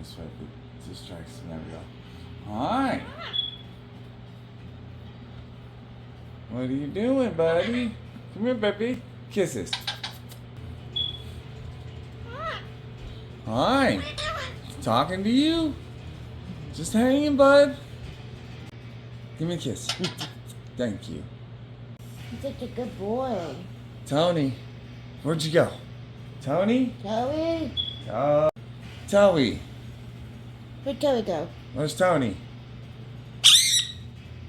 this way if it distracts him. There we go. Hi. What are you doing, buddy? Come here, baby. Kisses. Hi. Talking to you? Just hanging, bud. Give me a kiss. Thank you. You're such a good boy. Tony, where'd you go? Tony? Joey? Toey. Where'd Joey go? Where's Tony?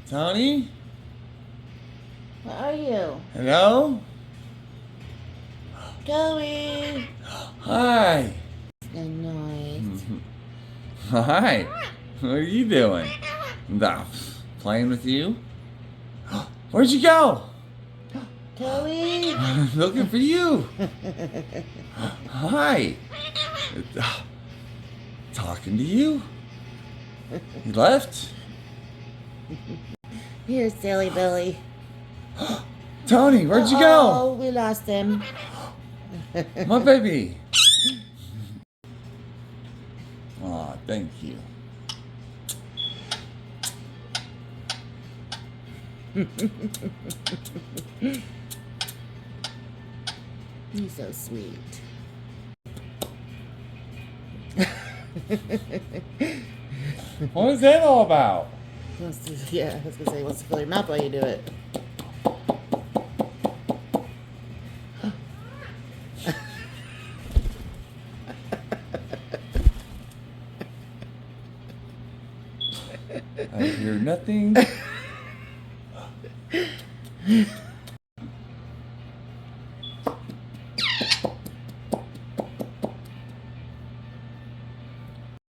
Tony? Where are you? Hello? Joey! Hi. Good night. Hi. What are you doing? Playing with you? Where'd you go? Joey! Looking for you. Hi. Talking to you? You left? Here's Silly Billy. Tony, where'd you Oh, go? we lost him. My baby. Aw, thank you. He's so sweet. What is that all about? Yeah, I was gonna say, wants to fill your mouth while you do it. I hear nothing.